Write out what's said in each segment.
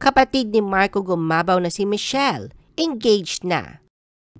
Kapatid ni Marco Gumabaw na si Michelle, engaged na.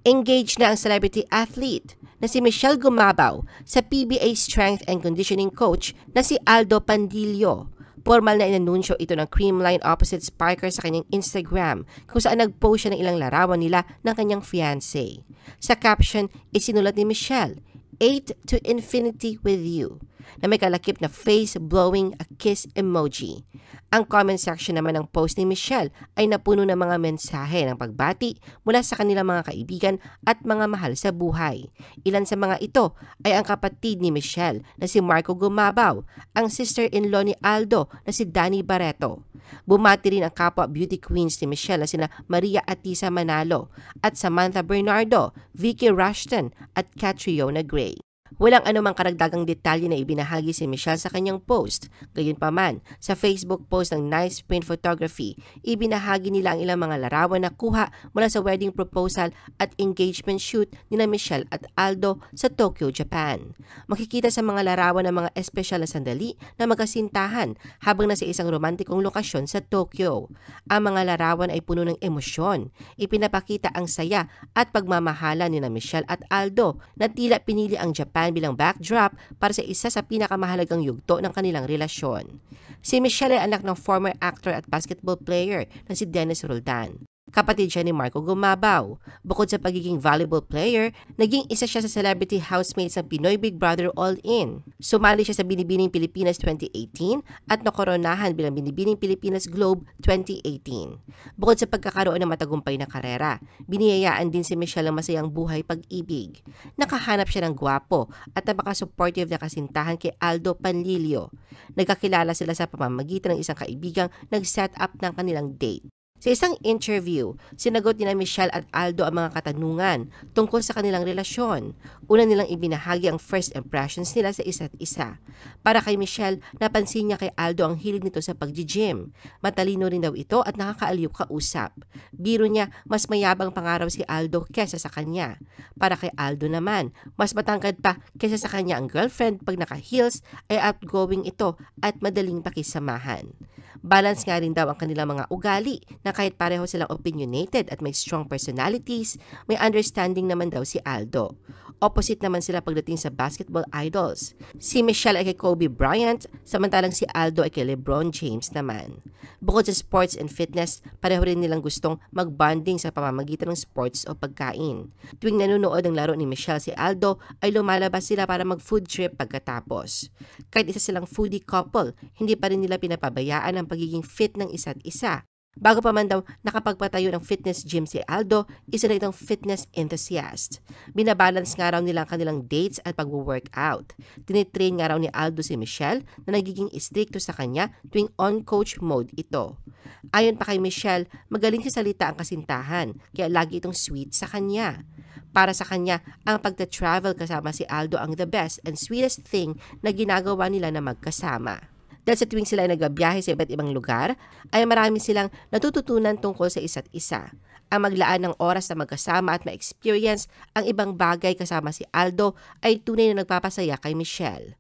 Engaged na ang celebrity athlete na si Michelle Gumabaw sa PBA strength and conditioning coach na si Aldo Pandillo. Formal na inanunsyo ito ng Creamline Opposite Spiker sa kanyang Instagram kung saan nag-post siya ng ilang larawan nila ng kanyang fiancé. Sa caption, isinulat ni Michelle, 8 to infinity with you, na may kalakip na face-blowing a kiss emoji. Ang comment section naman ng post ni Michelle ay napuno ng mga mensahe ng pagbati mula sa kanilang mga kaibigan at mga mahal sa buhay. Ilan sa mga ito ay ang kapatid ni Michelle na si Marco Gumabaw, ang sister-in-law ni Aldo na si Danny Barreto. Bumati rin ang kapwa beauty queens ni Michelle na sina Maria Atisa Manalo at Samantha Bernardo, Vicky Rushton at Catriona Gray. Walang anumang karagdagang detalye na ibinahagi si Michelle sa kanyang post. Gayunpaman, sa Facebook post ng Nice Print Photography, ibinahagi nila ang ilang mga larawan na kuha mula sa wedding proposal at engagement shoot ni Michelle at Aldo sa Tokyo, Japan. Makikita sa mga larawan ng mga espesyal na sandali na magkasintahan habang nasa isang romantikong lokasyon sa Tokyo. Ang mga larawan ay puno ng emosyon. Ipinapakita ang saya at pagmamahala ni Michelle at Aldo na tila pinili ang Japan bilang backdrop para sa isa sa pinakamahalagang yugto ng kanilang relasyon. Si Michelle ay anak ng former actor at basketball player na si Dennis Roldan. Kapatid siya ni Marco Gumabaw. Bukod sa pagiging volleyball player, naging isa siya sa celebrity housemates ng Pinoy Big Brother All-In. Sumali siya sa Binibining Pilipinas 2018 at nakoronahan bilang Binibining Pilipinas Globe 2018. Bukod sa pagkakaroon ng matagumpay na karera, biniyayaan din si Michelle ng masayang buhay pag-ibig. Nakahanap siya ng gwapo at napaka-supportive na kasintahan kay Aldo Panlilio. Nagkakilala sila sa pamamagitan ng isang kaibigang nag-set up ng kanilang date. Sa isang interview, sinagot ni Michelle at Aldo ang mga katanungan tungkol sa kanilang relasyon. Una nilang ibinahagi ang first impressions nila sa isa't isa. Para kay Michelle, napansin niya kay Aldo ang hilig nito sa pag-gym. Matalino rin daw ito at nakakaaliw kausap. Biro niya, mas mayabang pangaraw si Aldo kesa sa kanya. Para kay Aldo naman, mas matangkad pa kesa sa kanya ang girlfriend pag naka-heels ay outgoing ito at madaling pakisamahan. Balance nga rin daw ang kanilang mga ugali na kahit pareho silang opinionated at may strong personalities, may understanding naman daw si Aldo. Opposite naman sila pagdating sa basketball idols. Si Michelle ay kay Kobe Bryant, samantalang si Aldo ay kay LeBron James naman. Bukod sa sports and fitness, pareho rin nilang gustong mag-bonding sa pamamagitan ng sports o pagkain. Tuwing nanonood ng laro ni Michelle si Aldo, ay lumalabas sila para mag-food trip pagkatapos. Kahit isa silang foodie couple, hindi pa rin nila pinapabayaan ang pagiging fit ng isa't isa. Bago pa man daw nakapagpatayo ng fitness gym si Aldo, isa na itong fitness enthusiast. Binabalance nga raw nila ang kanilang dates at pag-workout. Tinitrain nga raw ni Aldo si Michelle na nagiging istrikto sa kanya tuwing on-coach mode ito. Ayon pa kay Michelle, magaling sa salita ang kasintahan, kaya lagi itong sweet sa kanya. Para sa kanya, ang pagta-travel kasama si Aldo ang the best and sweetest thing na ginagawa nila na magkasama. Dahil sa tuwing sila ay nagbabiyahe sa iba't ibang lugar, ay marami silang natututunan tungkol sa isa't isa. Ang maglaan ng oras na magkasama at ma-experience ang ibang bagay kasama si Aldo ay tunay na nagpapasaya kay Michelle.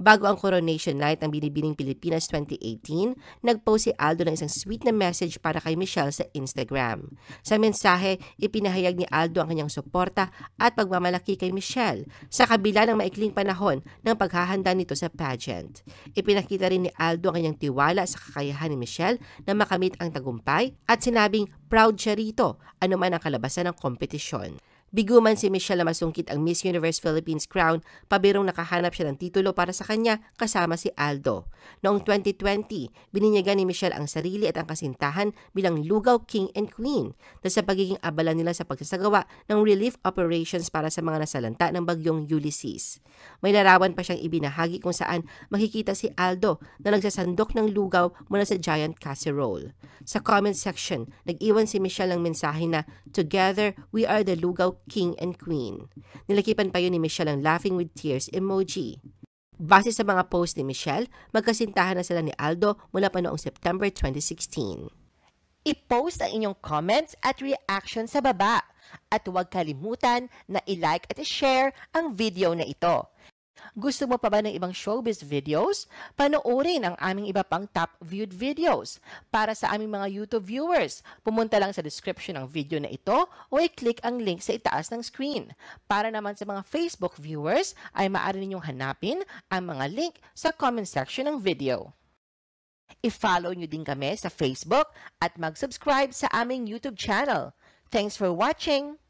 Bago ang coronation night ng Binibining Pilipinas 2018, nag-post si Aldo ng isang sweet na message para kay Michelle sa Instagram. Sa mensahe, ipinahayag ni Aldo ang kanyang suporta at pagmamalaki kay Michelle sa kabila ng maikling panahon ng paghahanda nito sa pageant. Ipinakita rin ni Aldo ang kanyang tiwala sa kakayahan ni Michelle na makamit ang tagumpay at sinabing proud siya rito anuman ang kalabasan ng kompetisyon. Biguman si Michelle na masungkit ang Miss Universe Philippines crown, pabirong nakahanap siya ng titulo para sa kanya kasama si Aldo. Noong 2020, bininyagan ni Michelle ang sarili at ang kasintahan bilang Lugaw King and Queen dahil sa pagiging abala nila sa pagsasagawa ng relief operations para sa mga nasalanta ng bagyong Ulysses. May larawan pa siyang ibinahagi kung saan makikita si Aldo na nagsasandok ng lugaw mula sa giant casserole. Sa comment section, nag-iwan si Michelle ng mensahe na, "Together, we are the Lugaw King and Queen." Nilakipan pa yun ni Michelle ang laughing with tears emoji. Base sa mga post ni Michelle, magkasintahan na sila ni Aldo mula pa noong September 2016. I-post ang inyong comments at reaction sa baba at huwag kalimutan na i-like at i-share ang video na ito. Gusto mo pa ba ng ibang showbiz videos? Panoorin ang aming iba pang top viewed videos. Para sa aming mga YouTube viewers, pumunta lang sa description ng video na ito o i-click ang link sa itaas ng screen. Para naman sa mga Facebook viewers, ay maaari ninyong hanapin ang mga link sa comment section ng video. I-follow nyo din kami sa Facebook at mag-subscribe sa aming YouTube channel. Thanks for watching!